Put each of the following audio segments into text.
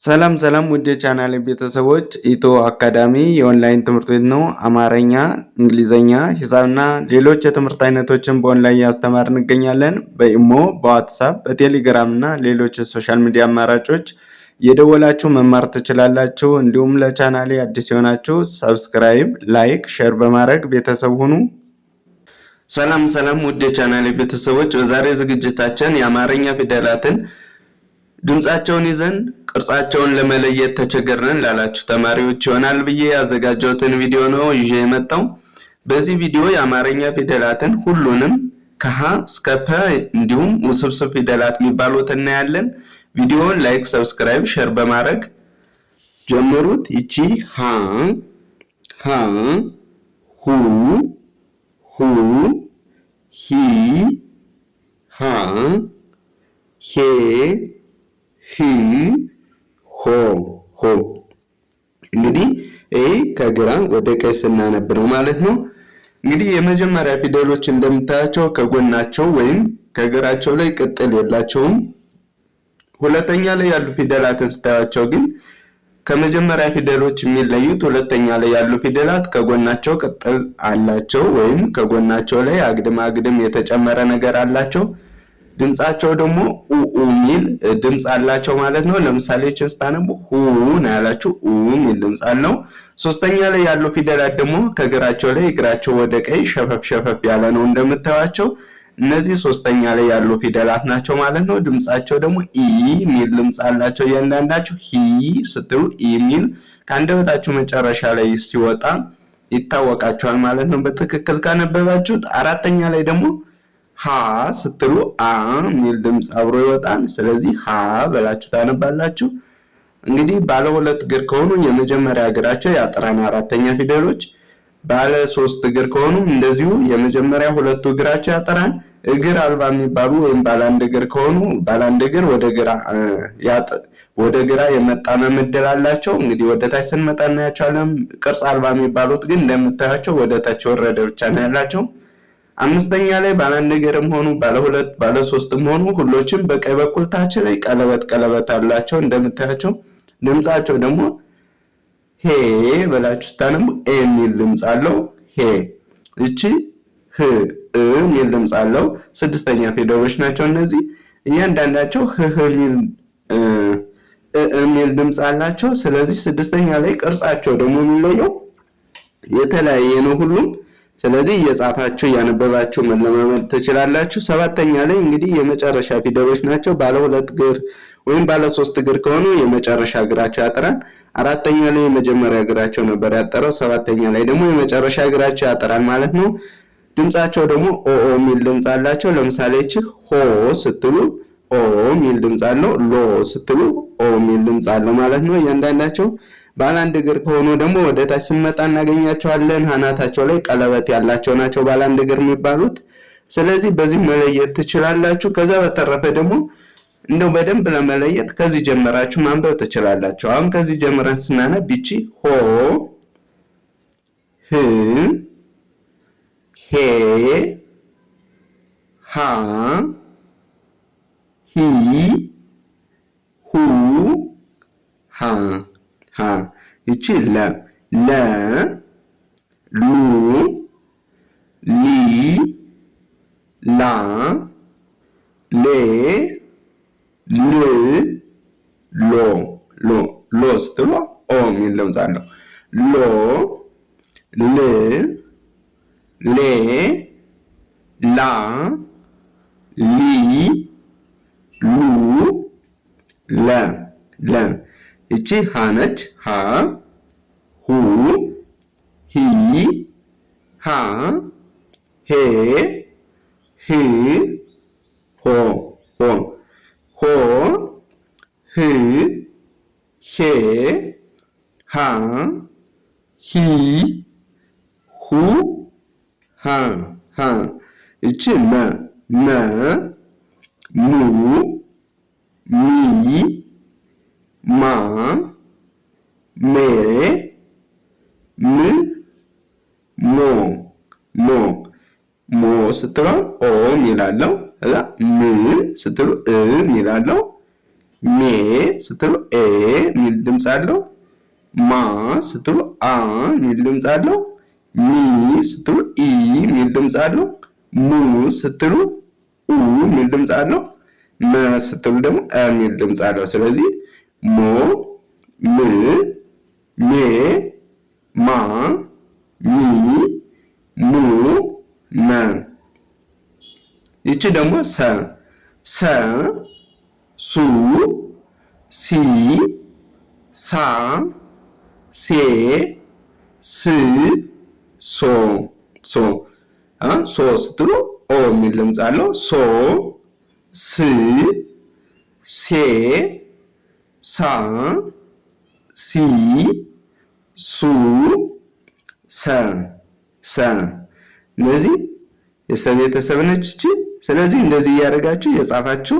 ሰላም ሰላም ውድ የቻናሌ ቤተሰቦች ኢትዮ አካዳሚ የኦንላይን ትምህርት ቤት ነው። አማርኛ፣ እንግሊዘኛ፣ ሂሳብና ሌሎች የትምህርት አይነቶችን በኦንላይን እያስተማር እንገኛለን። በኢሞ፣ በዋትሳፕ፣ በቴሌግራም እና ሌሎች የሶሻል ሚዲያ አማራጮች የደወላችሁ መማር ትችላላችሁ። እንዲሁም ለቻናሌ አዲስ የሆናችሁ ሰብስክራይብ፣ ላይክ፣ ሼር በማድረግ ቤተሰብ ሁኑ። ሰላም ሰላም ውድ የቻናሌ ቤተሰቦች በዛሬ ዝግጅታችን የአማርኛ ፊደላትን ድምጻቸውን ይዘን ቅርጻቸውን ለመለየት ተቸገርን ላላችሁ ተማሪዎች ይሆናል ብዬ ያዘጋጀሁትን ቪዲዮ ነው ይዤ የመጣው። በዚህ ቪዲዮ የአማርኛ ፊደላትን ሁሉንም ከሀ እስከ ፐ እንዲሁም ውስብስብ ፊደላት የሚባሉትን እናያለን። ቪዲዮውን ላይክ፣ ሰብስክራይብ፣ ሼር በማድረግ ጀምሩት። ይቺ ሀ፣ ሁ፣ ሂ፣ ሃ፣ ሄ፣ ሂ፣ ሆ። እንግዲህ ይሄ ከግራ ወደ ቀኝ ስናነብ ነው ማለት ነው። እንግዲህ የመጀመሪያ ፊደሎች እንደምታያቸው ከጎናቸው ወይም ከግራቸው ላይ ቅጥል የላቸውም። ሁለተኛ ላይ ያሉ ፊደላትን ስታያቸው ግን ከመጀመሪያ ፊደሎች የሚለዩት ሁለተኛ ላይ ያሉ ፊደላት ከጎናቸው ቅጥል አላቸው ወይም ከጎናቸው ላይ አግድም የተጨመረ ነገር አላቸው። ድምጻቸው ደግሞ ኡ ሚል ድምጽ አላቸው ማለት ነው። ለምሳሌ ቸስታነቡ ሁ ነው ያላችሁ ኡ ሚል ድምጽ አለው። ሶስተኛ ላይ ያሉ ፊደላት ደግሞ ከግራቸው ላይ እግራቸው ወደ ቀኝ ሸፈፍ ያለ ነው እንደምታዩቸው። እነዚህ ሶስተኛ ላይ ያሉ ፊደላት ናቸው ማለት ነው። ድምጻቸው ደግሞ ኢ ሚል ድምጽ አላቸው እያንዳንዳቸው። ሂ ስትሉ ኢ ሚል ከአንደበታችሁ መጨረሻ ላይ ሲወጣ ይታወቃቸዋል ማለት ነው በትክክል ካነበባችሁት። አራተኛ ላይ ደግሞ ሀ ስትሉ አ ሚል ድምጽ አብሮ ይወጣል። ስለዚህ ሀ ብላችሁ ታነባላችሁ። እንግዲህ ባለ ሁለት እግር ከሆኑ የመጀመሪያ እግራቸው ያጥራን አራተኛ ፊደሎች። ባለ ሶስት እግር ከሆኑ እንደዚሁ የመጀመሪያ ሁለቱ እግራቸው ያጥራን። እግር አልባ የሚባሉ ወይም ባለ አንድ እግር ከሆኑ ባለ አንድ እግር ወደ ግራ የመጣመም ዕድል አላቸው። እንግዲህ ወደ ታች ስንመጣ እናያቸዋለን። ቅርጽ አልባ የሚባሉት ግን እንደምታያቸው ወደ ታች ወረደ ብቻ ነው ያላቸው። አምስተኛ ላይ ባለ አንድ እግርም ሆኑ ባለ ሁለት ባለ ሶስትም ሆኑ ሁሎችም በቀኝ በኩል ታች ላይ ቀለበት አላቸው እንደምታያቸው። ድምጻቸው ደግሞ ሄ ብላችሁ ስታነቡ ኤ የሚል ድምጽ አለው። ሄ። እቺ ህ የሚል ድምጽ አለው። ስድስተኛ ፊደሎች ናቸው እነዚህ። እያንዳንዳቸው ህ የሚል ድምጽ አላቸው። ስለዚህ ስድስተኛ ላይ ቅርጻቸው ደግሞ የሚለየው የተለያየ ነው ሁሉም። ስለዚህ እየጻፋችሁ እያነበባችሁ መለማመድ ትችላላችሁ። ሰባተኛ ላይ እንግዲህ የመጨረሻ ፊደሎች ናቸው። ባለ ሁለት እግር ወይም ባለ ሶስት እግር ከሆኑ የመጨረሻ እግራቸው ያጠራል። አራተኛ ላይ የመጀመሪያ እግራቸው ነበር ያጠረው። ሰባተኛ ላይ ደግሞ የመጨረሻ እግራቸው ያጠራል ማለት ነው። ድምጻቸው ደግሞ ኦ ሚል ድምጽ አላቸው። ለምሳሌ እቺ ሆ ስትሉ ኦ ሚል ድምጽ አለው። ሎ ስትሉ ኦ ሚል ድምጽ አለው ማለት ነው እያንዳንዳቸው። ባለ አንድ እግር ከሆኑ ደግሞ ወደ ታች ስንመጣ እናገኛቸዋለን። አናታቸው ላይ ቀለበት ያላቸው ናቸው ባለ አንድ እግር የሚባሉት። ስለዚህ በዚህ መለየት ትችላላችሁ። ከዛ በተረፈ ደግሞ እንደው በደንብ ለመለየት ከዚህ ጀምራችሁ ማንበብ ትችላላችሁ። አሁን ከዚህ ጀምረን ስናነብ ይቺ ሆ፣ ህ፣ ሄ፣ ሃ፣ ሂ፣ ሁ፣ ሃ። ይቺ ለ፣ ሉ፣ ሊ፣ ላ፣ ሌ፣ ል፣ ሎ ስትሉ ኦ የሚል ድምጽ አለው። ሎ፣ ል፣ ሌ፣ ላ፣ ሊ፣ ሉ፣ ለ። ይቺ ሃ ነች። ሃ፣ ሁ፣ ሂ፣ ሃ፣ ሄ፣ ህ፣ ሆ። ሆ፣ ህ፣ ሄ፣ ሃ፣ ሂ፣ ሁ፣ ሃ። ይቺ መ፣ ሙ፣ ሚ፣ ማ፣ ሜ፣ ም፣ ሞ ስትሉ ኦ ሚላለው። እዛ ም ስትሉ ሚላለው። ሜ ስትሉ ኤ የሚል ድምፅ አለው። ማ ስትሉ አ የሚል ድምፅ አለው። ሚ ስትሉ ኢ የሚል ድምፅ አለው። ሙ ስትሉ ኡ የሚል ድምፅ አለው። መ ስትሉ ደግሞ አ የሚል ድምፅ አለው። ስለዚህ ሞ፣ ም፣ ሜ፣ ማ፣ ሚ፣ ሙ፣ መ። ይቺ ደግሞ ሰ ሰ፣ ሱ፣ ሲ፣ ሳ፣ ሴ፣ ስ፣ ሶ ሶ ሶ ስትሉ ኦ የሚል ድምፅ አለው። ሶ፣ ስ፣ ሴ፣ ሳ፣ ሲ፣ ሱ፣ ሰ ሰ። እነዚህ የሰ ቤተሰብ ነች እቺ። ስለዚህ እንደዚህ እያደረጋችሁ የጻፋችሁ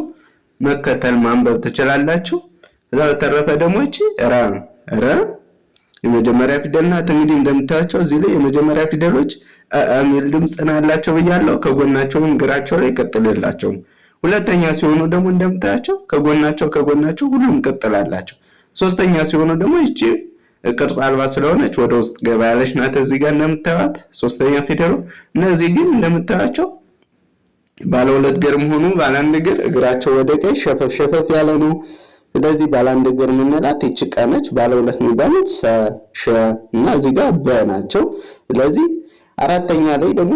መከተል ማንበብ ትችላላችሁ። ከዛ በተረፈ ደግሞ እቺ ረ ረ የመጀመሪያ ፊደል ናት። እንግዲህ እንደምታዩቸው እዚህ ላይ የመጀመሪያ ፊደሎች የሚል ድምፅ አላቸው ብያለሁ። ከጎናቸውም እግራቸው ላይ ቅጥል የላቸውም። ሁለተኛ ሲሆኑ ደግሞ እንደምታያቸው ከጎናቸው ሁሉም ቅጥል አላቸው። ሶስተኛ ሲሆኑ ደግሞ እቺ ቅርጽ አልባ ስለሆነች ወደ ውስጥ ገባ ያለች ናት። እዚህ ጋር እንደምታዩት ሶስተኛ ፊደሉ። እነዚህ ግን እንደምታዩቸው ባለ ሁለት እግር ሆኑ ባለ አንድ እግር እግራቸው ወደ ቀኝ ሸፈፍ ያለ ነው። ስለዚህ ባለ አንድ እግር የምንላት ይቺ ቀ ነች። ባለ ሁለት የሚባሉት ሰ፣ ሸ እና እዚህ ጋር በ ናቸው። ስለዚህ አራተኛ ላይ ደግሞ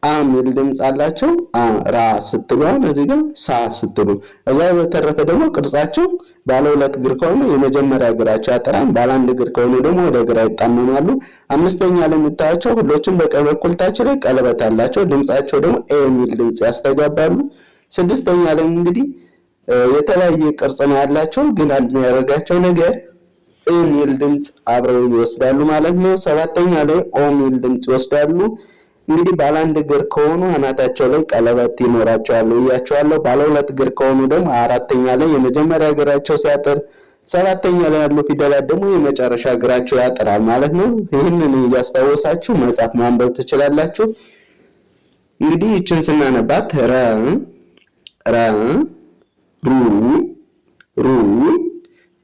አ የሚል ድምፅ አላቸው። አ ራ ስትሉ አሁን እዚህ ጋር ሳ ስትሉ። እዛ በተረፈ ደግሞ ቅርጻቸው ባለ ሁለት እግር ከሆነ የመጀመሪያ እግራቸው ያጠራል። ባለ አንድ እግር ከሆነ ደግሞ ወደ ግራ ይጣመማሉ። አምስተኛ ላይ የምታያቸው ሁሎችም በቀኝ በኩል ታች ላይ ቀለበት አላቸው። ድምጻቸው ደግሞ ኤ የሚል ድምፅ ያስተጋባሉ። ስድስተኛ ላይ እንግዲህ የተለያየ ቅርጽ ነው ያላቸው፣ ግን አንድ የሚያደርጋቸው ነገር ኤ የሚል ድምፅ አብረው ይወስዳሉ ማለት ነው። ሰባተኛ ላይ ኦ የሚል ድምፅ ይወስዳሉ። እንግዲህ ባለ አንድ እግር ከሆኑ አናታቸው ላይ ቀለበት ይኖራቸዋል ብያቸዋለሁ። ባለ ሁለት እግር ከሆኑ ደግሞ አራተኛ ላይ የመጀመሪያ እግራቸው ሲያጥር፣ ሰባተኛ ላይ ያሉ ፊደላት ደግሞ የመጨረሻ እግራቸው ያጥራል ማለት ነው። ይህንን እያስታወሳችሁ መጻፍ ማንበብ ትችላላችሁ። እንግዲህ ይችን ስናነባት ረ ረ ሩ ሩ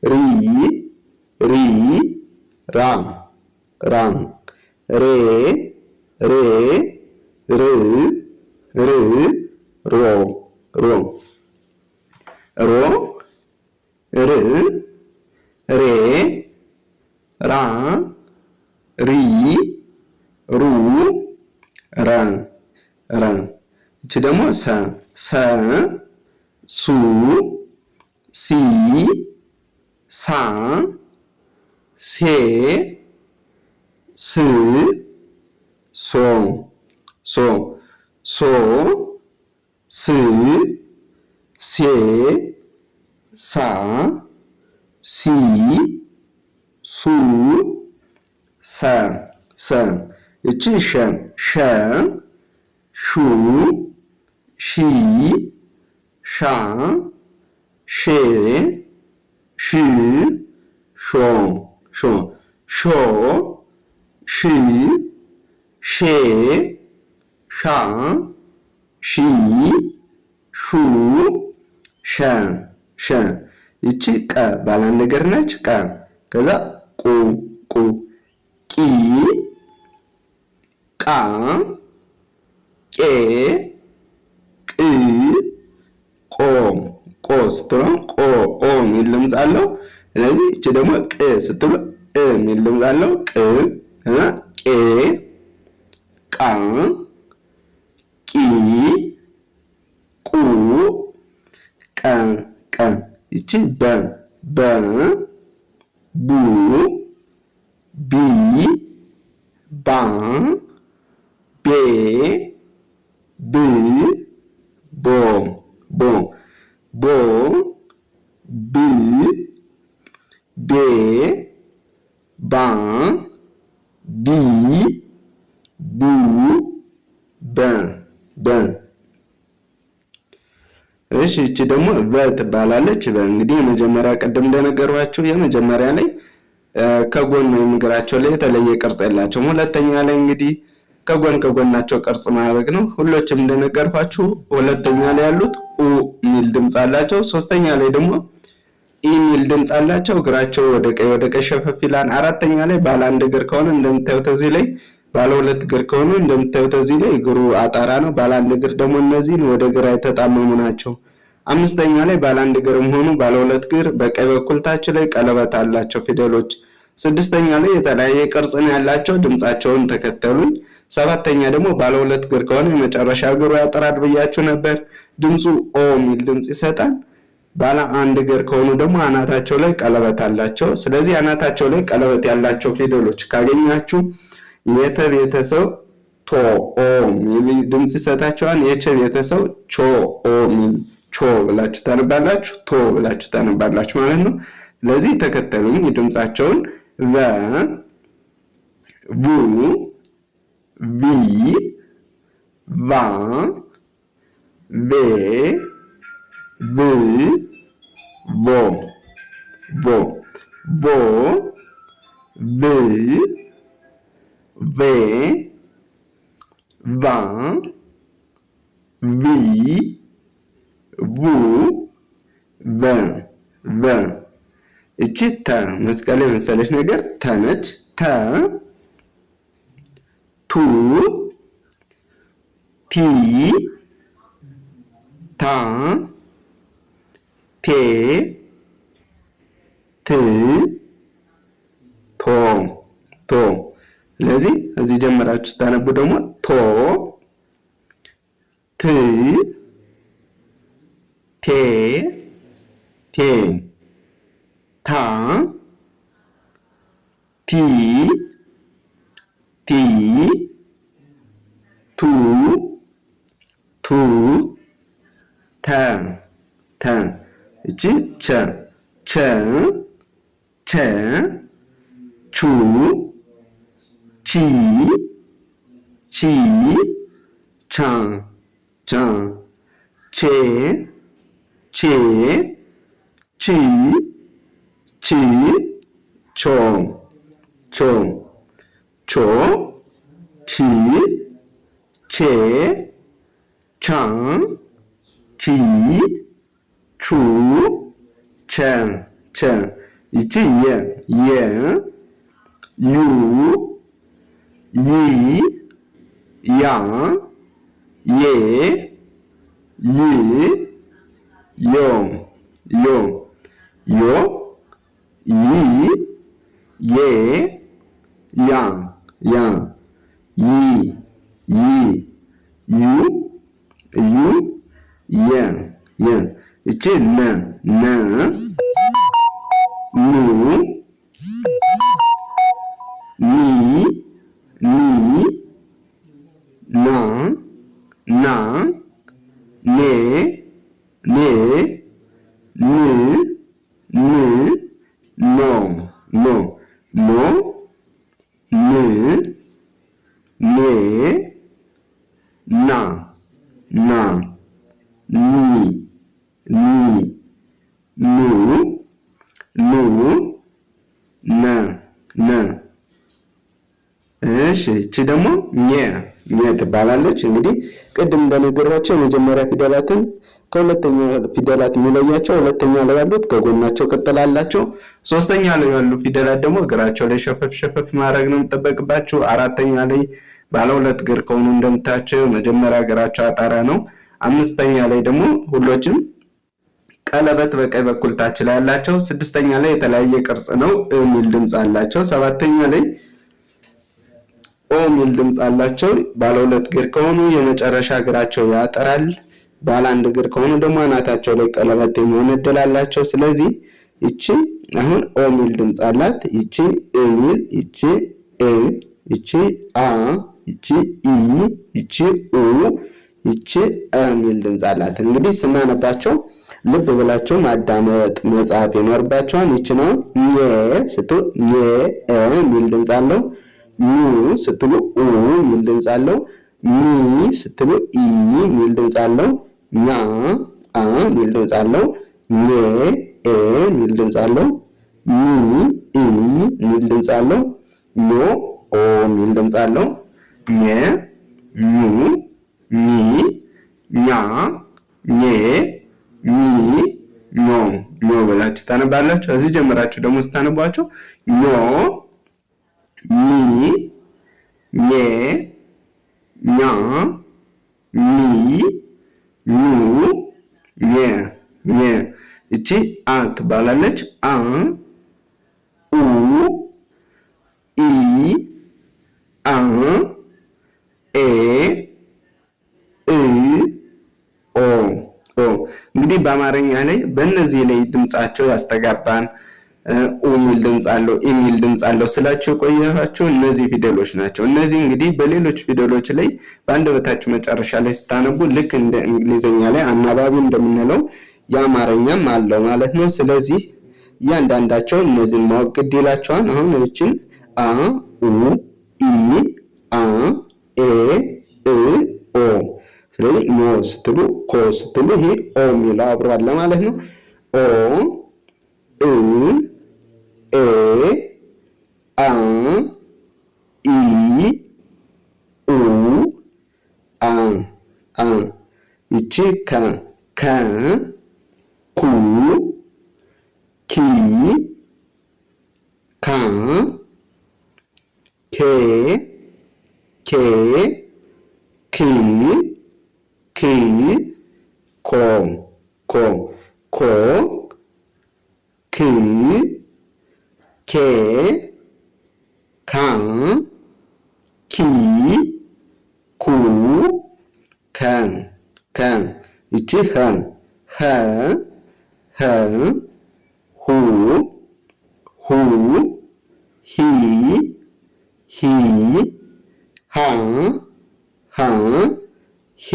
ሪ ሪ ራ ራም ሬ ሬ ር ር ሮ ሮ ሮ ር ሬ ራ ሪ ሩ ረ ረ። እቺ ደግሞ ሰ ሰ ሱ ሲ ሳ ሴ ስ ሶ ሶ ሶ ስ ሴ ሳ ሲ ሱ ሰ ሰ። እቺ ሸ ሸ ሹ ሺ ሻ ሼ ሽ ሾ ሾ ሾ ሽ ሼ ሻ ሺ ሹ ሸ ሸ። ይቺ ቀ ባለ አንድ እግር ነች። ቀ ከዛ ቁ ቁ ቂ ቃ ቄ ቅ ቆ ቆ ስትሉ ቆ ኦ የሚል ድምፅ አለው። ስለዚህ ይቺ ደግሞ ቅ ስትሉ እ የሚል ድምፅ አለው። ቅ ከዛ ቄ ቃ ቂ ቁ ቀ ቀ። ይቺ በ በ ቡ ቢ ባ ቤ ብ ቦ ቦ ቦ ብ ቤ ባ ቢ ቡ በ በ። እሺ እቺ ደግሞ በ ትባላለች። እንግዲህ የመጀመሪያ ቀደም እንደነገርኳችሁ የመጀመሪያ ላይ ከጎን ወይም እግራቸው ላይ የተለየ ቅርጽ የላቸውም። ሁለተኛ ላይ እንግዲህ ከጎናቸው ቅርጽ ማድረግ ነው። ሁሎችም እንደነገርኳችሁ ሁለተኛ ላይ ያሉት ኡ ሚል ድምጽ አላቸው። ሶስተኛ ላይ ደግሞ ኢ ሚል ድምጽ አላቸው። እግራቸው ወደ ቀኝ ሸፈፍ ይላል። አራተኛ ላይ ባለ አንድ እግር ከሆነ እንደምታዩት እዚህ ላይ፣ ባለ ሁለት እግር ከሆነ እንደምታዩት እዚህ ላይ እግሩ አጣራ ነው። ባለ አንድ እግር ደግሞ እነዚህን ወደ ግራ የተጣመሙ ናቸው። አምስተኛ ላይ ባለ አንድ እግርም ሆኑ ባለ ሁለት እግር በቀኝ በኩል ታች ላይ ቀለበት አላቸው ፊደሎች። ስድስተኛ ላይ የተለያየ ቅርጽ ነው ያላቸው። ድምጻቸውን ተከተሉኝ። ሰባተኛ ደግሞ ባለ ሁለት እግር ከሆነ የመጨረሻ እግሩ ያጠራል ብያችሁ ነበር። ድምጹ ኦ ሚል ድምጽ ይሰጣል። ባለ አንድ እግር ከሆኑ ደግሞ አናታቸው ላይ ቀለበት አላቸው። ስለዚህ አናታቸው ላይ ቀለበት ያላቸው ፊደሎች ካገኛችሁ የተ ቤተሰብ ቶ ኦ ሚል ድምጽ ይሰጣቸዋል። የቸ ቤተሰብ ቾ ኦ ሚል ቾ ብላችሁ ታነባላችሁ፣ ቶ ብላችሁ ታነባላችሁ ማለት ነው። ስለዚህ ተከተሉኝ ድምጻቸውን ቨ ቡ ቪ ቫ ቬ ቭ ቮ ቮ ቮ ቭ ቬ ቫ ቪ ቡ ቨ ቨ። እቺ ተ መስቀል የመሰለች ነገር ተ ነች። ተ ቱ ቲ ታ ቴ ት ቶ ቶ። ስለዚህ እዚህ ጀምራችሁ ስታነቡ ደግሞ ቶ ት ቴ ቴ ታ ቲ ቲ ቱ ቱ ተ ተ። እቺ ቸ ቸ ቸ ቹ ቺ ቺ ቻ ቻ ቼ ቼ ቺ ቺ ቾ ቾ ቾ ቺ ቼ ቻ ቺ ቹ ቸ ቸ። ይቺ የ የ ዩ ይ ያ ዬ ይ ዮ ዮ ዮ ይ ዬ ያ ያ ይ ይ ዩ ዩ የ የ። እቺ ነ ነ ኑ ኒ ኒ ና ና ኔ ኔ ን ን ኖ ኖ ኖ ን ኔ ና ና ኒ ኒ ኑ ኑ ነ ነ። እሺ እቺ ደግሞ ኘ ኘ ትባላለች። እንግዲህ ቅድም እንደነገርኳቸው የመጀመሪያ ፊደላትን ከሁለተኛ ፊደላት የሚለያቸው ሁለተኛ ላይ ያሉት ከጎናቸው ቅጥል አላቸው። ሶስተኛ ላይ ያሉ ፊደላት ደግሞ እግራቸው ላይ ሸፈፍ ሸፈፍ ማድረግ ነው የሚጠበቅባቸው። አራተኛ ላይ ባለ ሁለት እግር ከሆኑ እንደምታቸው መጀመሪያ እግራቸው አጣራ ነው። አምስተኛ ላይ ደግሞ ሁሎችም ቀለበት በቀኝ በኩል ታች ላይ ያላቸው። ስድስተኛ ላይ የተለያየ ቅርጽ ነው የሚል ድምጽ አላቸው። ሰባተኛ ላይ ኦ ሚል ድምጽ አላቸው። ባለ ሁለት እግር ከሆኑ የመጨረሻ እግራቸው ያጠራል። ባለ አንድ እግር ከሆኑ ደግሞ አናታቸው ላይ ቀለበት የሚሆን እድል አላቸው። ስለዚህ ይቺ አሁን ኦ ሚል ድምጽ አላት። ይቺ እ ሚል፣ ይቺ እ፣ ይቺ አ፣ ይቺ ኢ፣ ይቺ ኡ፣ ይቺ እ ሚል ድምጽ አላት። እንግዲህ ስናነባቸው ልብ ብላችሁ ማዳመጥ መጻፍ ይኖርባችኋል። ይቺ ነው ኘ ስትሉ ኘ እ ሚል ድምጽ አለው። ኙ ስትሉ ኡ ሚል ድምጽ አለው። ኒ ስትሉ ኢ ሚል ድምጽ አለው። ኛ አ ሚል ድምጽ አለው። ኘ ኤ ሚል ድምጽ አለው። ኒ ኢ ሚል ድምጽ አለው። ኞ ኦ ሚል ድምጽ አለው። ኘ ኙ ኚ ኛ ኘ ኚ ኞ ኞ ብላችሁ ታነባላችሁ። እዚህ ጀምራችሁ ደግሞ ስታነቧቸው ኞ ኚ ኘ ኛ ኚ ኙ ኘ ኘ እቺ አ ትባላለች። አ ኡ ኢ አ ኤ እ ኦ ኦ እንግዲህ በአማርኛ ላይ በእነዚህ ላይ ድምጻቸው ያስተጋባን ኡ ሚል ድምጽ አለው፣ ኢ ሚል ድምጽ አለው ስላችሁ የቆያችሁ እነዚህ ፊደሎች ናቸው። እነዚህ እንግዲህ በሌሎች ፊደሎች ላይ በአንደበታችሁ መጨረሻ ላይ ስታነቡ ልክ እንደ እንግሊዘኛ ላይ አናባቢ እንደምንለው የአማርኛም አለው ማለት ነው። ስለዚህ እያንዳንዳቸው እነዚህን ማወቅ ግድ ይላቸዋል። አሁን እችን አ ኡ ኢ አ ኤ እ ኦ። ስለዚህ ኖ ስትሉ ኮ ስትሉ ይሄ ኦ የሚለው አብሮ አለ ማለት ነው። ኦ እ ኤ አ ኢ ኡ አ አ ይቺ ከ ከ ኩ ኪ ካ ኬ ኬ ኪ ኪ ኮ ኮ ኮ ክ ኬ ካ ኪ ኩ ከ ከ ይቺ ኸ ኸ ኸ ሁ ሁ ሂ ሂ ሃ ሃ ሄ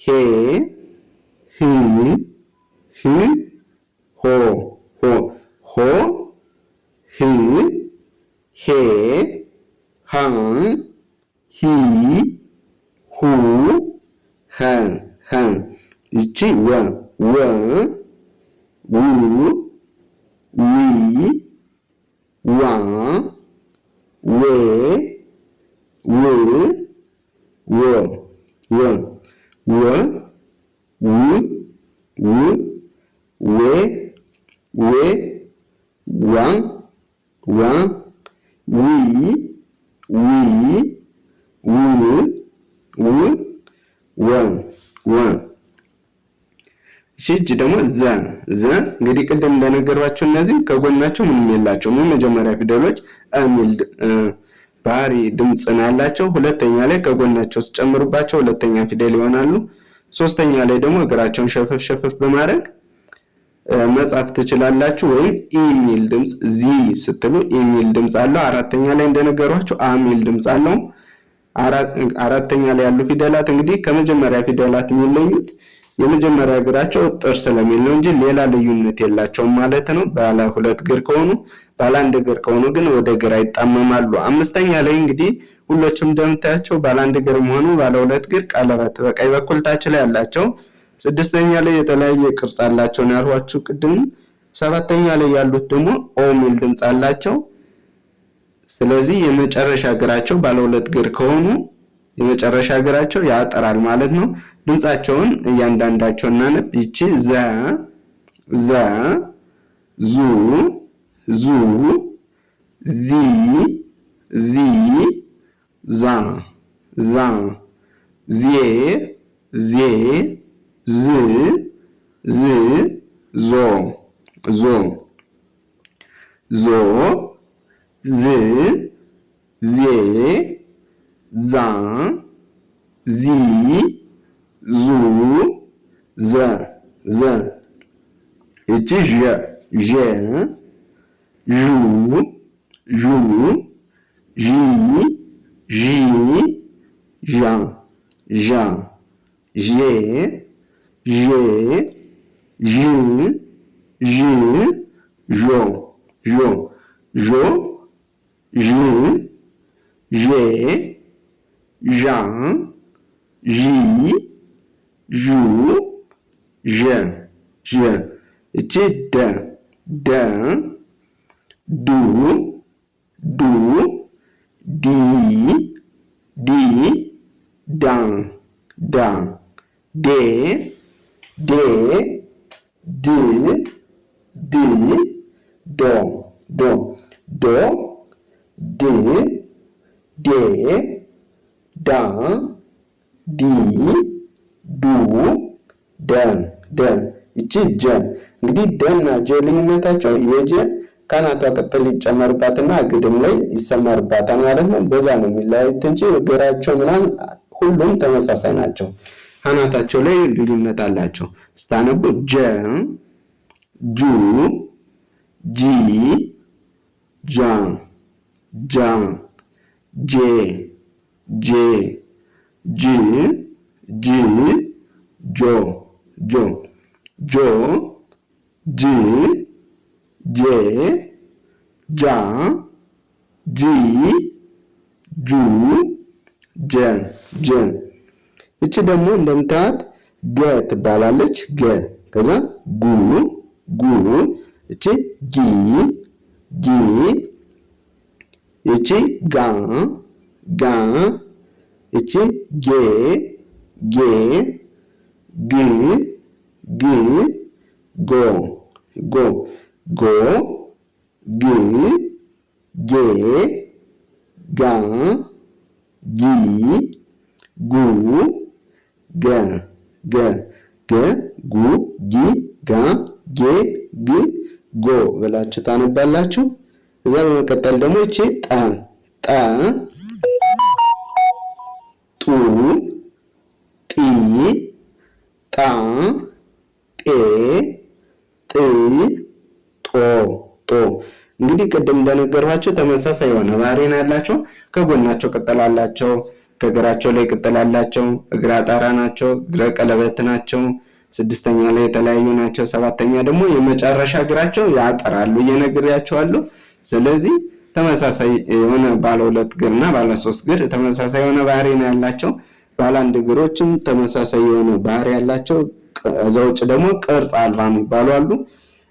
ሄ ህ ህ ሆ ሆ ሆ ህ ሄ ሃ ሂ ሁ ኸ ኸ ይቺ ወ ወ ው ዊ ዋ ዌ ው ወ ወ ወ ው ው ዌ ዌ ዋ ዋ ዊ ዊ ው ው ወ ወ። እሺ እጅ ደግሞ ዘ ዘ እንግዲህ ቅድም እንደነገርኳችሁ እነዚህ ከጎናቸው ምንም የላቸውም። የመጀመሪያ ፊደሎች የሚል ባህሪ ድምጽ ነው ያላቸው። ሁለተኛ ላይ ከጎናቸው ሲጨምሩባቸው ሁለተኛ ፊደል ይሆናሉ። ሶስተኛ ላይ ደግሞ እግራቸውን ሸፈፍ ሸፈፍ በማድረግ መጻፍ ትችላላችሁ። ወይም ኢ ሚል ድምጽ ዚ ስትሉ ኢ ሚል ድምጽ አለው። አራተኛ ላይ እንደነገርኳችሁ አ ሚል ድምጽ አለው። አራተኛ ላይ ያሉ ፊደላት እንግዲህ ከመጀመሪያ ፊደላት የሚለዩት የመጀመሪያ እግራቸው ጥር ስለሚል ነው እንጂ ሌላ ልዩነት የላቸውም ማለት ነው። ባለ ሁለት እግር ከሆኑ ባለ አንድ እግር ከሆኑ ግን ወደ ግራ ይጣመማሉ። አምስተኛ ላይ እንግዲህ ሁሎችም እንደምታያቸው ባለ አንድ እግር መሆኑ ባለ ሁለት እግር ቀለበት በቀኝ በኩል ታች ላይ ያላቸው። ስድስተኛ ላይ የተለያየ ቅርጽ አላቸው ነው ያልኳችሁ ቅድም። ሰባተኛ ላይ ያሉት ደግሞ ኦ ሚል ድምጽ አላቸው። ስለዚህ የመጨረሻ እግራቸው ባለ ሁለት እግር ከሆኑ የመጨረሻ እግራቸው ያጠራል ማለት ነው። ድምጻቸውን እያንዳንዳቸው እናነብ። ይቺ ዘ ዘ ዙ ዙ ዚ ዚ ዛ ዛ ዜ ዜ ዝ ዝ ዞ ዞ ዞ ዝ ዜ ዛ ዚ ዙ ዘ ዘ እቺ ዠ ዠ ዡ ዡ ዢ ዢ ዣ ዣ ዤ ዤ ዥ ዥ ዦ ዦ ዦ ዥ ዤ ዣ ዢ ዡ ዠ ዠ እቺ ደ ደ ዱ ዱ ዲ ዲ ዳ ዳ ዴ ዴ ድ ድ ዶ ዶ ዶ ድ ዴ ዳ ዲ ዱ ደ ደ እቺ ጀ እንግዲህ ደና ጀ ልዩነታቸው የጀ ካናቷ ቅጥል ይጨመርባትና ግድም ላይ ይሰመርባታል ማለት ነው። በዛ ነው የሚለያዩት እንጂ እግራቸው ምናምን ሁሉም ተመሳሳይ ናቸው። ካናታቸው ላይ ልዩነት አላቸው። ስታነቡ ጀ ጁ ጂ ጃ ጃ ጄ ጄ ጅ ጂ ጆ ጆ ጆ ጅ ጄ ጃ ጂ ጁ ጀ ጀ እቺ ደግሞ እንደምታዩት ገ ትባላለች። ገ ከዛ ጉ ጉ እቺ ጊ ጊ እቺ ጋ ጋ እቺ ጌ ጌ ግ ግ ጎ ጎ ጎ ግ ጌ ጋ ጊ ጉ ገ ገ ገ ጉ ጊ ጋ ጌ ግ ጎ ብላችሁ ታነባላችሁ። እዛ በመቀጠል ደግሞ እቺ ጠ ጠ ጡ ጢ ጣ ጤ ጥ ጦ ጦ እንግዲህ ቅድም እንደነገርኋቸው ተመሳሳይ የሆነ ባህሪ ነው ያላቸው። ከጎናቸው ቅጠል አላቸው፣ ከእግራቸው ላይ ቅጠል አላቸው፣ እግረ አጣራ ናቸው፣ እግረ ቀለበት ናቸው። ስድስተኛ ላይ የተለያዩ ናቸው። ሰባተኛ ደግሞ የመጨረሻ እግራቸው ያጠራሉ እየነግሬያቸዋለሁ። ስለዚህ ተመሳሳይ የሆነ ባለ ሁለት እግርና ባለ ሶስት እግር ተመሳሳይ የሆነ ባህሪ ነው ያላቸው። ባለ አንድ እግሮችም ተመሳሳይ የሆነ ባህሪ ያላቸው። ከዛ ውጭ ደግሞ ቅርጽ አልባ የሚባሉ አሉ።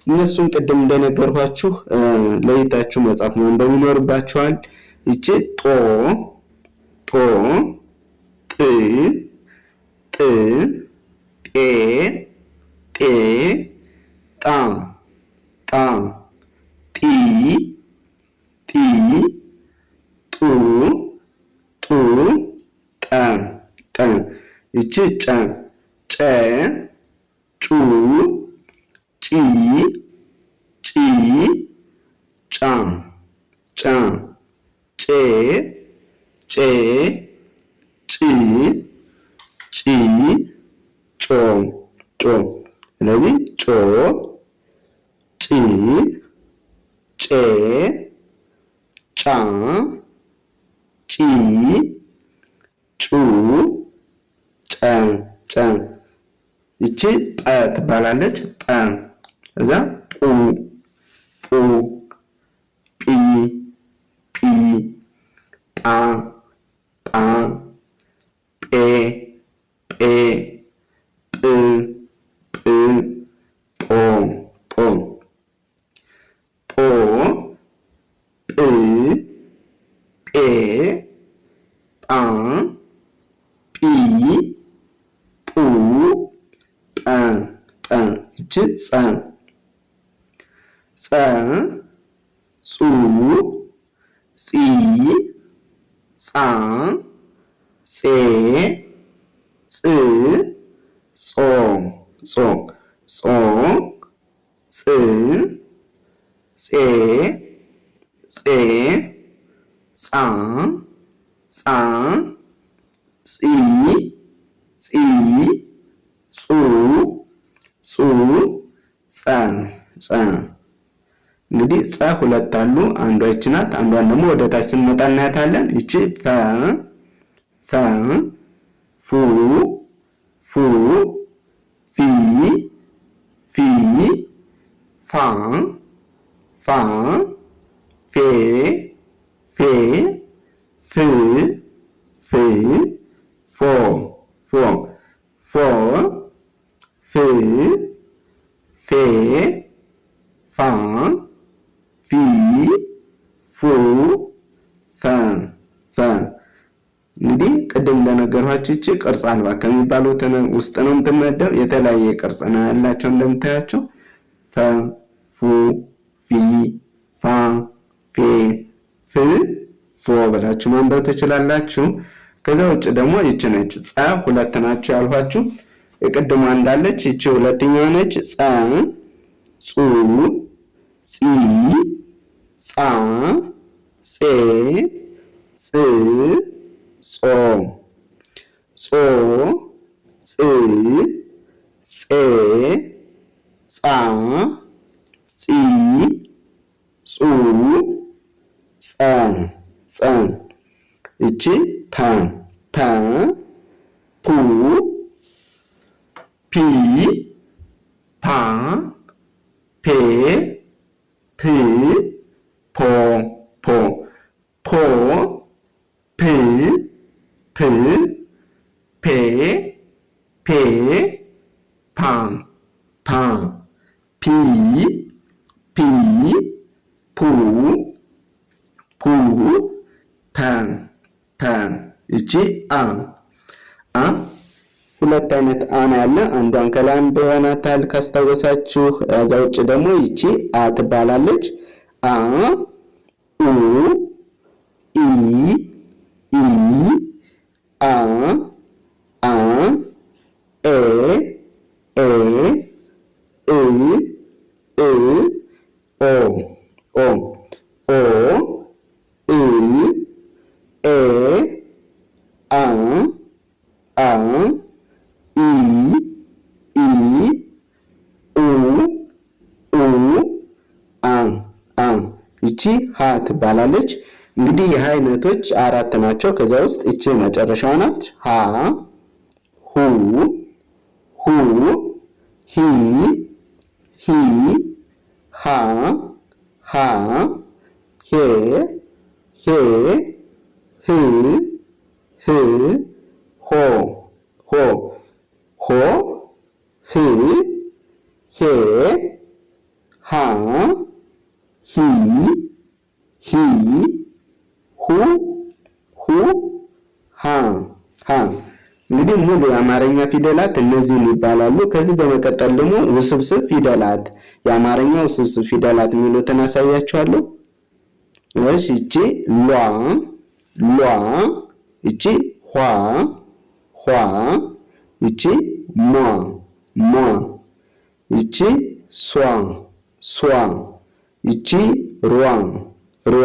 እነሱን ቅድም እንደነገርኳችሁ ለይታችሁ መጻፍ ማንበብ ይኖርባችኋል። ይቺ ጦ ጦ ጥ ጥ ጤ ጤ ጣ ጣ ጢ ጢ ጡ ጡ ጠ ጠ ይቺ ጨ ጨ ጩ ጪ ጪ ጫ ጫ ጬ ጬ ጪ ጪ ጮ ጮ ስለዚህ ጮ ጪ ጬ ጫ ጪ ጩ ጨ ጨ ይቺ ጰ ትባላለች። ጰ እዛ ጱ ጲ ጲ ጳ ጳ ጴ ጴ ጵ ጵ ጶ ጶ ጶ ጵ ጴ ጳ ጲ ጱ ጰ ጰ ይቺ ጸ ጸ ጹ ጺ ጻ ጼ ጽ ጾ ጾ ጾ ጽ ጼ ጼ ጻ ጻ ጺ ጺ ጹ ጹ ጸ ጸ እንግዲህ ጸ ሁለት አሉ። አንዷ ይቺ ናት። አንዷን ደግሞ ወደ ታች ስንመጣ እናያታለን። ይቺ ፈ ፈ ፉ ፉ ፊ ፊ ፋ ፋ ፌ ፌ ፍ ፍ ፎ ፎ ፎ ፍ ፌ ፋ ፊ ፉ ፈ ፈ እንግዲህ ይቺ ቅርጽ አልባ ከሚባሉት ውስጥ ነው የምትመደብ። የተለያየ ቅርጽ ነው ያላቸው እንደምታያቸው ፈ፣ ፉ፣ ፊ፣ ፋ፣ ፌ፣ ፍ፣ ፎ ብላችሁ ማንበብ ትችላላችሁ። ከዛ ውጭ ደግሞ ይቺ ነች ጸ ሁለት ናቸው ያልኋችሁ። የቅድሟ እንዳለች ይቺ ሁለተኛዋ ነች ጸ፣ ጹ፣ ጺ፣ ጻ፣ ጼ፣ ጽ፣ ጾ፣ ጾ፣ ጽ፣ ጼ፣ ጻ፣ ጺ፣ ጹ፣ ጸ፣ ጸ። ይቺ ፐ፣ ፐ፣ ፑ፣ ፒ፣ ፓ፣ ፔ፣ ፕ፣ ፖ፣ ፖ፣ ፖ፣ ፕ፣ ፕ፣ ፔ፣ ፔ፣ ፓ፣ ፓ፣ ፒ፣ ፒ፣ ፑ፣ ፑ፣ ፐ፣ ፐ። ይቺ አ፣ አ ሁለት አይነት አና ያለ አንዷን ከላይ አንድ ሆናታል ካስታወሳችሁ። ከዛ ውጭ ደግሞ ይቺ አ ትባላለች። አ፣ ኡ፣ ኢ፣ ኢ፣ አ፣ አ፣ ኤ፣ ኤ፣ እ፣ እ፣ ኦ፣ ኦ፣ ኦ፣ እ፣ ኤ፣ አ፣ አ፣ ኢ፣ ኢ፣ ኡ፣ ኡ፣ አ፣ አ። ይቺ ሀ ትባላለች። እንግዲህ የሀ አይነቶች አራት ናቸው። ከዛ ውስጥ ይቺ መጨረሻዋ ናት። ሀ፣ ሁ፣ ሁ፣ ሂ፣ ሂ፣ ሃ፣ ሃ፣ ሄ፣ ሄ፣ ህ፣ ህ፣ ሆ፣ ሆ፣ ሆ፣ ህ፣ ሄ፣ ሃ፣ ሂ፣ ሂ፣ ሁ፣ ሁ፣ ሃ፣ ሃ። እንግዲህ ሙሉ የአማርኛ ፊደላት እነዚህን ይባላሉ። ከዚህ በመቀጠል ደግሞ ውስብስብ ፊደላት የአማርኛ ውስብስብ ፊደላት የሚሉትን አሳያችኋለሁ። እሺ ይቺ ሏ፣ ሏ፣ ይቺ ኋ፣ ኋ፣ ይቺ ሟ፣ ሟ፣ ይቺ ሷ፣ ሷ፣ ይቺ ሯ፣ ሯ፣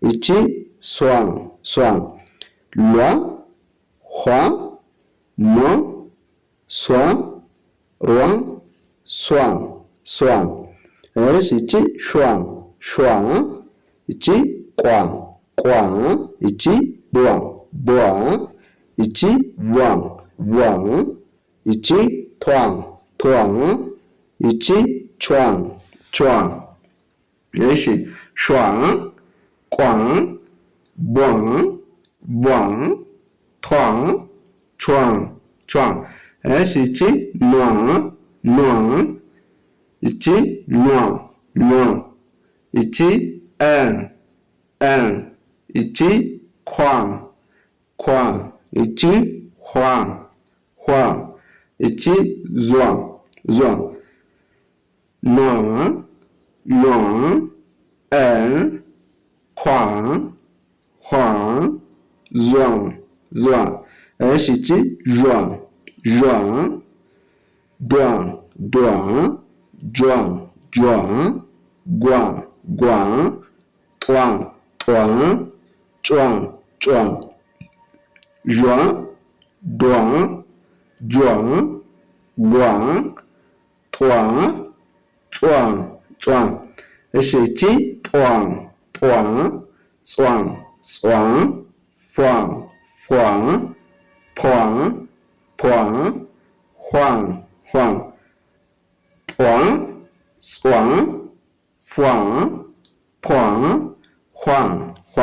ይቺ ሷ፣ ሷ። ሏ፣ ኋ፣ ሟ፣ ሷ፣ ሯ፣ ሷ፣ ሷ። እሺ ይቺ ሿ፣ ሿ፣ ይቺ ቋ፣ ቋ፣ ይቺ ቧ፣ ቧ፣ ይቺ ዋ፣ ዋ፣ ይቺ ቷ፣ ቷ፣ ይቺ ቿ፣ ቿ። እሺ ሿ፣ ቋ፣ ቧ፣ ቧ፣ ቷ፣ ቿ፣ ቿ። እሺ ይቺ ኗ፣ ኗ፣ ይቺ ኗ፣ ኗ፣ ይቺ እ፣ እ፣ ይቺ ኳ፣ ኳ፣ ይቺ ኋ፣ ኋ፣ ይቺ ዟ፣ ዟ። ኗ፣ ኗ፣ እ፣ ኳ፣ ኋ፣ ዟ፣ ዟ። እሺ ይቺ ዣ፣ ዣ፣ ዷ፣ ዷ፣ ጇ፣ ጇ፣ ጓ፣ ጓ፣ ጧ፣ ጧ፣ ጯ፣ ጯ። ዣ፣ ዷ፣ ጇ፣ ጓ፣ ጧ፣ ጯ፣ ጯ። እሺ ይቺ ጧ፣ ጧ፣ ጿ፣ ጿ፣ ፏ፣ ፏ፣ ፖ፣ ፖ፣ ኋ፣ ኋ። ጧ፣ ጿ፣ ፏ፣ ፖ፣ ኋ፣ ኋ።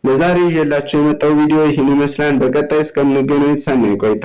ለዛሬ ይዤላችሁ የመጣው ቪዲዮ ይህን ይመስላል። በቀጣይ እስከምንገናኝ ሰናይ ቆይታ